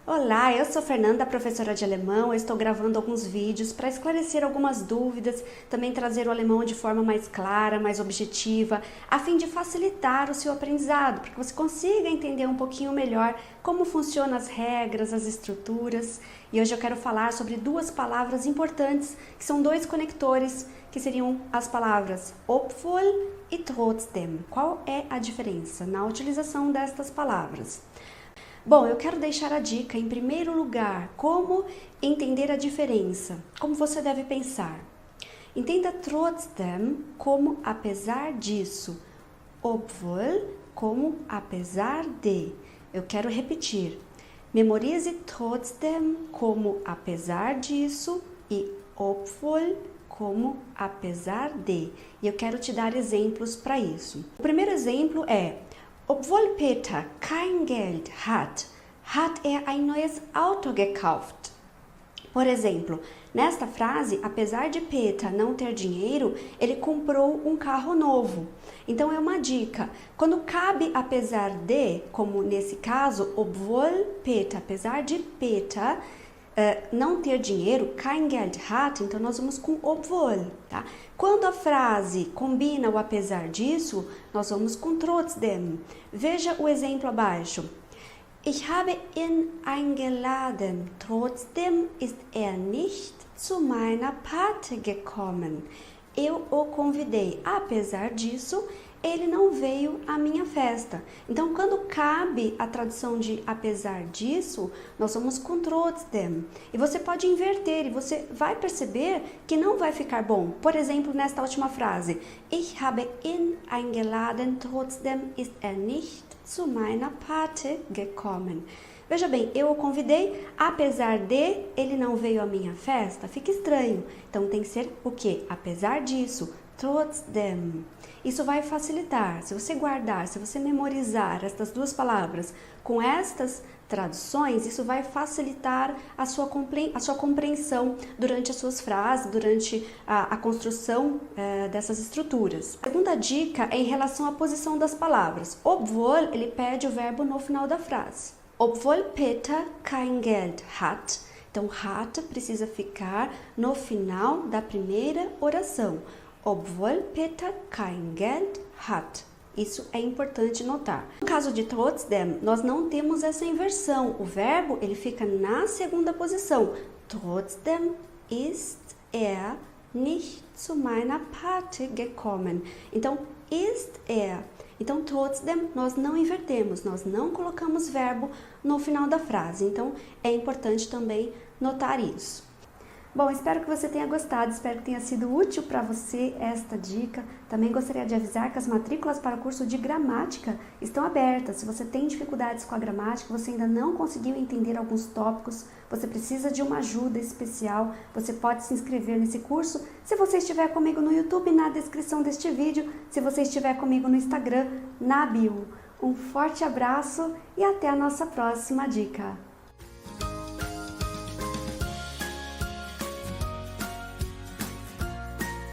Olá, eu sou Fernanda, professora de alemão. Eu estou gravando alguns vídeos para esclarecer algumas dúvidas, também trazer o alemão de forma mais clara, mais objetiva, a fim de facilitar o seu aprendizado, para que você consiga entender um pouquinho melhor como funcionam as regras, as estruturas. E hoje eu quero falar sobre duas palavras importantes, que são dois conectores, que seriam as palavras obwohl e trotzdem. Qual é a diferença na utilização destas palavras? Bom, eu quero deixar a dica, em primeiro lugar, como entender a diferença, como você deve pensar. Entenda trotzdem como apesar disso, obwohl como apesar de. Eu quero repetir. Memorize trotzdem como apesar disso e obwohl como apesar de. E eu quero te dar exemplos para isso. O primeiro exemplo é: Obwohl Peter kein Geld hat, hat er ein neues Auto gekauft. Por exemplo, nesta frase, apesar de Peter não ter dinheiro, ele comprou um carro novo. Então é uma dica. Quando cabe apesar de, como nesse caso, obwohl Peter, apesar de Peter não ter dinheiro, kein Geld hat, então nós vamos com obwohl, tá? Quando a frase combina o apesar disso, nós vamos com trotzdem. Veja o exemplo abaixo. Ich habe ihn eingeladen, trotzdem ist er nicht zu meiner Party gekommen. Eu o convidei, apesar disso, ele não veio à minha festa. Então, quando cabe a tradução de apesar disso, nós vamos com trotzdem. E você pode inverter e você vai perceber que não vai ficar bom. Por exemplo, nesta última frase. Ich habe ihn eingeladen, trotzdem ist er nicht zu meiner Party gekommen. Veja bem, eu o convidei, apesar de ele não veio à minha festa. Fica estranho. Então, tem que ser o quê? Apesar disso, trotzdem. Isso vai facilitar. Se você guardar, se você memorizar estas duas palavras com estas traduções, isso vai facilitar a sua compreensão durante as suas frases, durante a construção dessas estruturas. A segunda dica é em relação à posição das palavras. Obwohl, ele pede o verbo no final da frase. Obwohl Peter kein Geld hat. Então, hat precisa ficar no final da primeira oração. Obwohl Peter kein Geld hat. Isso é importante notar. No caso de trotzdem, nós não temos essa inversão. O verbo, ele fica na segunda posição. Trotzdem ist er nicht zu meiner Party gekommen. Então, ist er. Então, trotzdem, nós não invertemos, nós não colocamos verbo no final da frase. Então, é importante também notar isso. Bom, espero que você tenha gostado, espero que tenha sido útil para você esta dica. Também gostaria de avisar que as matrículas para o curso de gramática estão abertas. Se você tem dificuldades com a gramática, você ainda não conseguiu entender alguns tópicos, você precisa de uma ajuda especial, você pode se inscrever nesse curso. Se você estiver comigo no YouTube, na descrição deste vídeo, se você estiver comigo no Instagram, na bio. Um forte abraço e até a nossa próxima dica.